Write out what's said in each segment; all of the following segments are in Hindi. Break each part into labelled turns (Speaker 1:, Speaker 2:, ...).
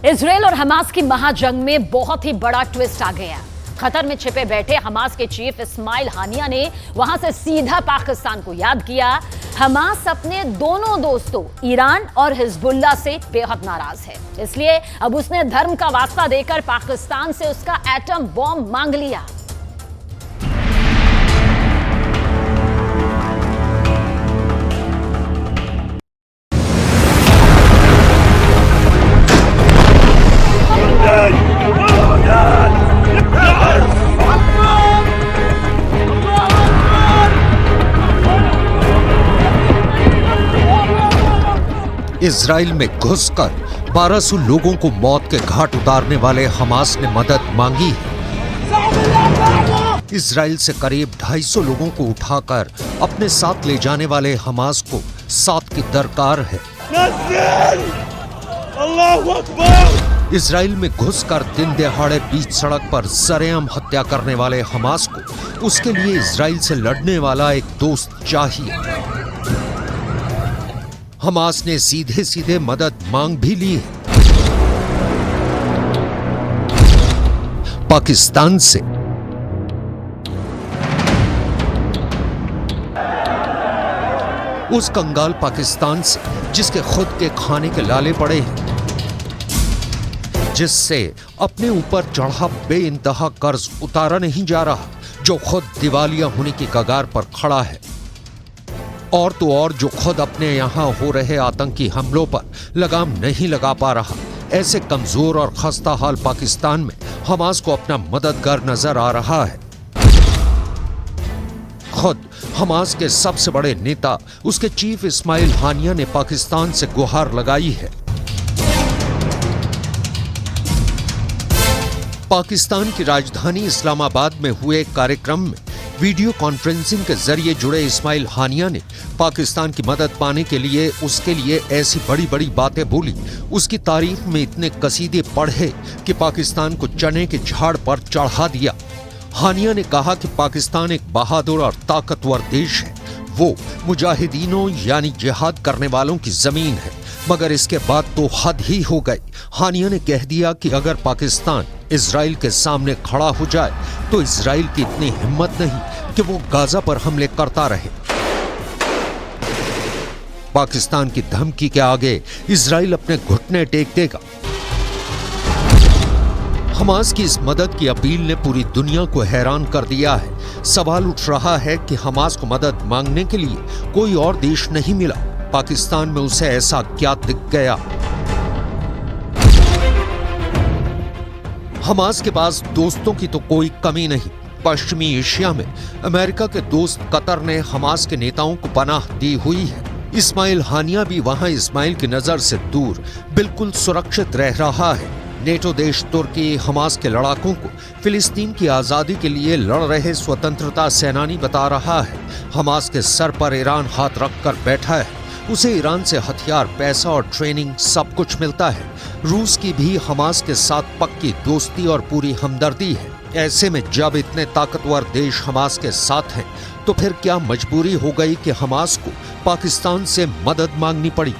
Speaker 1: इजरायल और हमास की महाजंग में बहुत ही बड़ा ट्विस्ट आ गया। कतर में छिपे बैठे हमास के चीफ इस्माइल हानिया ने वहां से सीधा पाकिस्तान को याद किया। हमास अपने दोनों दोस्तों ईरान और हिजबुल्लाह से बेहद नाराज है, इसलिए अब उसने धर्म का वास्ता देकर पाकिस्तान से उसका एटम बॉम्ब मांग लिया।
Speaker 2: इजराइल में घुसकर 1200 लोगों को मौत के घाट उतारने वाले हमास ने मदद मांगी है। इजराइल से करीब 250 लोगों को उठाकर अपने साथ ले जाने वाले हमास को साथ की दरकार है। इजराइल में घुसकर दिन दहाड़े बीच सड़क पर सरेआम हत्या करने वाले हमास को उसके लिए इजराइल से लड़ने वाला एक दोस्त चाहिए। हमास ने सीधे सीधे मदद मांग भी ली है पाकिस्तान से। उस कंगाल पाकिस्तान से जिसके खुद के खाने के लाले पड़े हैं, जिससे अपने ऊपर चढ़ा बेइंतहा कर्ज उतारा नहीं जा रहा, जो खुद दिवालिया होने की कगार पर खड़ा है, और तो और जो खुद अपने यहां हो रहे आतंकी हमलों पर लगाम नहीं लगा पा रहा। ऐसे कमजोर और खस्ता हाल पाकिस्तान में हमास को अपना मददगार नजर आ रहा है। खुद हमास के सबसे बड़े नेता उसके चीफ इस्माइल हानिया ने पाकिस्तान से गुहार लगाई है। पाकिस्तान की राजधानी इस्लामाबाद में हुए एक कार्यक्रम में वीडियो कॉन्फ्रेंसिंग के जरिए जुड़े इस्माइल हानिया ने पाकिस्तान की मदद पाने के लिए उसके लिए ऐसी बड़ी बड़ी बातें बोली, उसकी तारीफ में इतने कसीदे पढ़े कि पाकिस्तान को चने के झाड़ पर चढ़ा दिया। हानिया ने कहा कि पाकिस्तान एक बहादुर और ताकतवर देश है, वो मुजाहिदीनों यानी जिहाद करने वालों की जमीन है, मगर इसके बाद तो हद ही हो गई। हानिया ने कह दिया कि अगर पाकिस्तान इजराइल के सामने खड़ा हो जाए तो इजराइल की इतनी हिम्मत नहीं कि वो गाजा पर हमले करता रहे। पाकिस्तान की धमकी के आगे इजराइल अपने घुटने टेक देगा। हमास की इस मदद की अपील ने पूरी दुनिया को हैरान कर दिया है। सवाल उठ रहा है कि हमास को मदद मांगने के लिए कोई और देश नहीं मिला, पाकिस्तान में उसे ऐसा क्या दिख गया? हमास के पास दोस्तों की तो कोई कमी नहीं। पश्चिमी एशिया में अमेरिका के दोस्त कतर ने हमास के नेताओं को पनाह दी हुई है। इस्माइल हानिया भी वहां इस्माइल की नजर से दूर बिल्कुल सुरक्षित रह रहा है। नेटो देश तुर्की हमास के लड़ाकों को फिलिस्तीन की आजादी के लिए लड़ रहे स्वतंत्रता सेनानी बता रहा है। हमास के सर पर ईरान हाथ रखकर बैठा है, उसे ईरान से हथियार, पैसा और ट्रेनिंग सब कुछ मिलता है। रूस की भी हमास के साथ पक्की दोस्ती और पूरी हमदर्दी है। ऐसे में जब इतने ताकतवर देश हमास के साथ हैं, तो फिर क्या मजबूरी हो गई कि हमास को पाकिस्तान से मदद मांगनी पड़ी?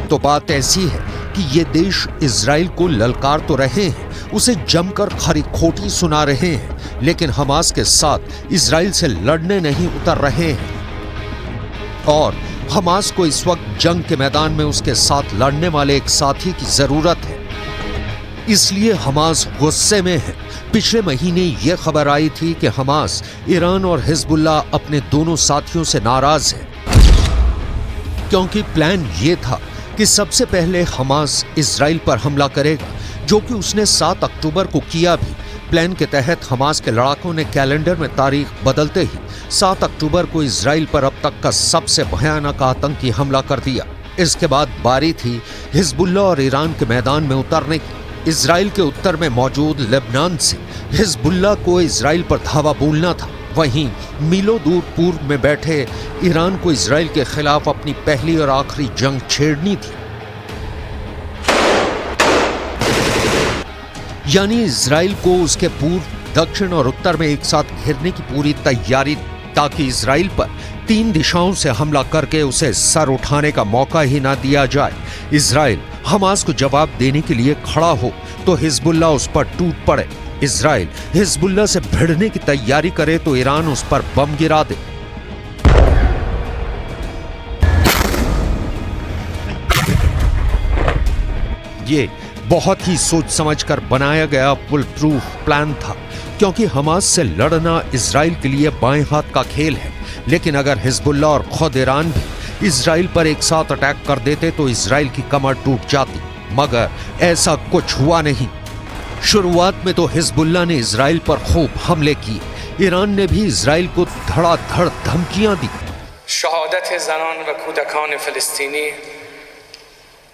Speaker 2: तो बात ऐसी है कि ये देश इजराइल को ललकार तो रहे हैं, उसे जमकर खरी खोटी सुना रहे हैं, लेकिन हमास के साथ इजराइल से लड़ने नहीं उतर रहे हैं। और हमास को इस वक्त जंग के मैदान में उसके साथ लड़ने वाले एक साथी की जरूरत है, इसलिए हमास गुस्से में है। पिछले महीने ये खबर आई थी कि हमास ईरान और हिजबुल्लाह अपने दोनों साथियों से नाराज है, क्योंकि प्लान ये था कि सबसे पहले हमास इजराइल पर हमला करेगा, जो कि उसने 7 अक्टूबर को किया भी। प्लान के तहत हमास के लड़ाकों ने कैलेंडर में तारीख बदलते ही 7 अक्टूबर को इजराइल पर अब तक का सबसे भयानक आतंकी हमला कर दिया। इसके बाद बारी थी हिजबुल्लाह और ईरान के मैदान में उतरने की। इजराइल के उत्तर में मौजूद लेबनान से हिजबुल्लाह को इजराइल पर धावा बोलना था, वहीं मीलों दूर पूर्व में बैठे ईरान को इजराइल के खिलाफ अपनी पहली और आखिरी जंग छेड़नी थी। यानी इजराइल को उसके पूर्व दक्षिण और उत्तर में एक साथ घेरने की पूरी तैयारी, ताकि इजराइल पर 3 दिशाओं से हमला करके उसे सर उठाने का मौका ही ना दिया जाए। इजराइल हमास को जवाब देने के लिए खड़ा हो तो हिजबुल्लाह उस पर टूट पड़े। इजराइल हिजबुल्लाह से भिड़ने की तैयारी करे तो ईरान उस पर बम गिरा दे। ये बहुत ही सोच समझकर बनाया गया फुल प्रूफ प्लान था, क्योंकि हमास से लड़ना इजराइल के लिए बाएं हाथ का खेल है। लेकिन अगर हिजबुल्लाह और खुद ईरान भी इजराइल पर एक साथ अटैक कर देते तो इजराइल की कमर टूट जाती, मगर ऐसा कुछ हुआ नहीं। शुरुआत में तो हिजबुल्लाह ने इजराइल पर खूब हमले किए। ईरान ने भी इजराइल को धड़ाधड़ धमकियां दी।
Speaker 3: शहादत ज़नान व कूदकान फ़लस्तीनी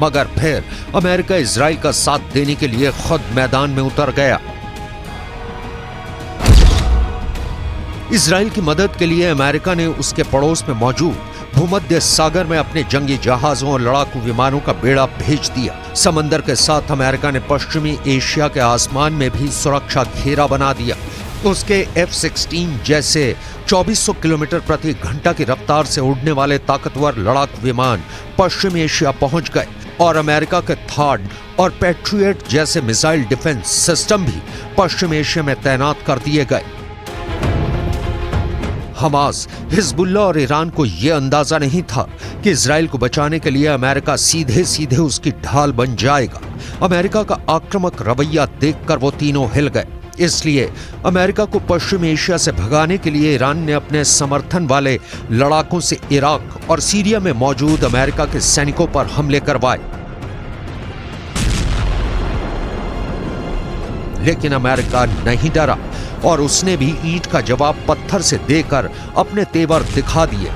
Speaker 2: मगर फिर अमेरिका इजराइल का साथ देने के लिए खुद मैदान में उतर गया। इजराइल की मदद के लिए अमेरिका ने उसके पड़ोस में मौजूद भूमध्य सागर में अपने जंगी जहाजों और लड़ाकू विमानों का बेड़ा भेज दिया। समंदर के साथ अमेरिका ने पश्चिमी एशिया के आसमान में भी सुरक्षा घेरा बना दिया। उसके F-16 जैसे 2400 किलोमीटर प्रति घंटा की रफ्तार से उड़ने वाले ताकतवर लड़ाकू विमान पश्चिम एशिया पहुंच गए और अमेरिका के थाड और पैट्रियट जैसे मिसाइल डिफेंस सिस्टम भी पश्चिम एशिया में तैनात कर दिए गए। हमास, हिजबुल्लाह और ईरान को यह अंदाजा नहीं था कि इजराइल को बचाने के लिए अमेरिका सीधे सीधे उसकी ढाल बन जाएगा। अमेरिका का आक्रामक रवैया देखकर वो तीनों हिल गए। इसलिए अमेरिका को पश्चिम एशिया से भगाने के लिए ईरान ने अपने समर्थन वाले लड़ाकों से इराक और सीरिया में मौजूद अमेरिका के सैनिकों पर हमले करवाए। लेकिन अमेरिका नहीं डरा और उसने भी ईंट का जवाब पत्थर से देकर अपने तेवर दिखा दिए।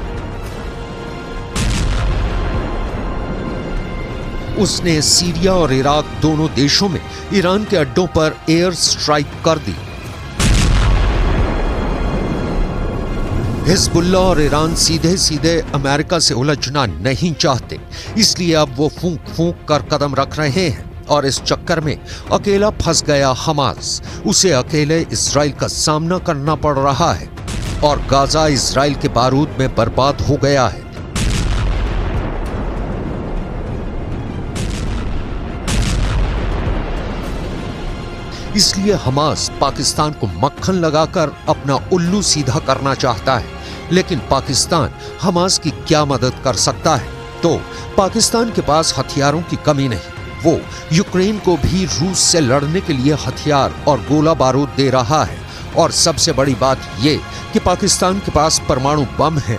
Speaker 2: उसने सीरिया और इराक दोनों देशों में ईरान के अड्डों पर एयर स्ट्राइक कर दी। हिजबुल्लाह और ईरान सीधे सीधे अमेरिका से उलझना नहीं चाहते, इसलिए अब वो फूंक फूंक कर कदम रख रहे हैं और इस चक्कर में अकेला फंस गया हमास। उसे अकेले इजराइल का सामना करना पड़ रहा है और गाजा इजराइल के बारूद में बर्बाद हो गया है। इसलिए हमास पाकिस्तान को मक्खन लगाकर अपना उल्लू सीधा करना चाहता है। लेकिन पाकिस्तान हमास की क्या मदद कर सकता है? तो पाकिस्तान के पास हथियारों की कमी नहीं। वो यूक्रेन को भी रूस से लड़ने के लिए हथियार और गोला बारूद दे रहा है। और सबसे बड़ी बात ये कि पाकिस्तान के पास परमाणु बम है।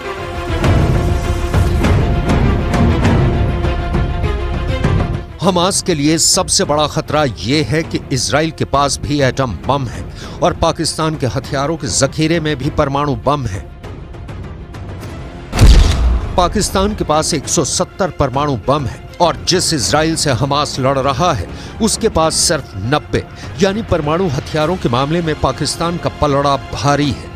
Speaker 2: हमास के लिए सबसे बड़ा खतरा यह है कि इजराइल के पास भी एटम बम है और पाकिस्तान के हथियारों के जखीरे में भी परमाणु बम है। पाकिस्तान के पास 170 परमाणु बम है और जिस इजराइल से हमास लड़ रहा है उसके पास सिर्फ 90, यानी परमाणु हथियारों के मामले में पाकिस्तान का पलड़ा भारी है।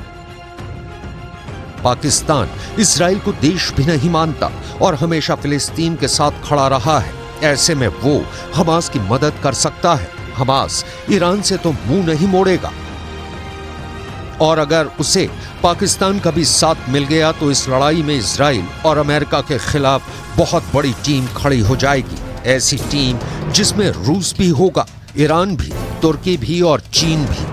Speaker 2: पाकिस्तान इजराइल को देश भी नहीं मानता और हमेशा फिलिस्तीन के साथ खड़ा रहा है। ऐसे में वो हमास की मदद कर सकता है। हमास ईरान से तो मुंह नहीं मोड़ेगा और अगर उसे पाकिस्तान का भी साथ मिल गया तो इस लड़ाई में इजराइल और अमेरिका के खिलाफ बहुत बड़ी टीम खड़ी हो जाएगी। ऐसी टीम जिसमें रूस भी होगा, ईरान भी, तुर्की भी और चीन भी।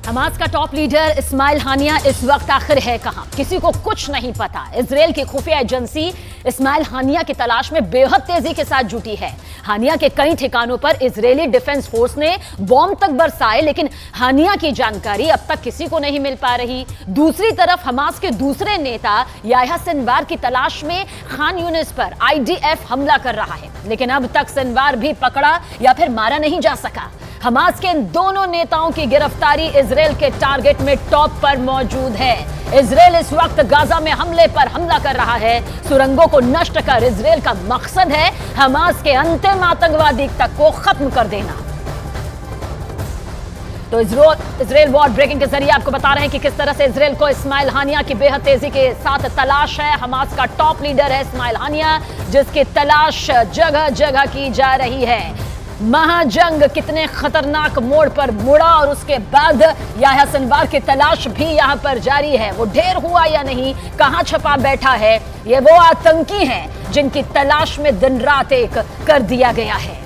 Speaker 1: हमास का टॉप लीडर इस्माइल हानिया इस वक्त आखिर है कहां? किसी को कुछ नहीं पता। इजराइल की खुफिया एजेंसी इस्माइल हानिया की तलाश में बेहद तेजी के साथ जुटी है। हानिया के कई ठिकानों पर इजरायली डिफेंस फोर्स ने बॉम्ब तक बरसाए, लेकिन हानिया की जानकारी अब तक किसी को नहीं मिल पा रही। दूसरी तरफ हमास के दूसरे नेता याह्या सिनवार की तलाश में खान यूनिस पर IDF हमला कर रहा है, लेकिन अब तक सिनवार भी पकड़ा या फिर मारा नहीं जा सका। हमास के इन दोनों नेताओं की गिरफ्तारी इजराइल के टारगेट में टॉप पर मौजूद है। इजराइल इस वक्त गाजा में हमले पर हमला कर रहा है। सुरंगों को नष्ट कर इजराइल का मकसद है हमास के अंतिम आतंकवादी तक को खत्म कर देना। तो इजराइल वॉर ब्रेकिंग के जरिए आपको बता रहे हैं कि किस तरह से इजराइल को इस्माइल हानिया की बेहद तेजी के साथ तलाश है। हमास का टॉप लीडर है इस्माइल हानिया, जिसकी तलाश जगह जगह की जा रही है। महाजंग कितने खतरनाक मोड़ पर मुड़ा और उसके बाद याह्या सिनवार की तलाश भी यहां पर जारी है। वो ढेर हुआ या नहीं, कहां छुपा बैठा है, ये वो आतंकी हैं जिनकी तलाश में दिन रात एक कर दिया गया है।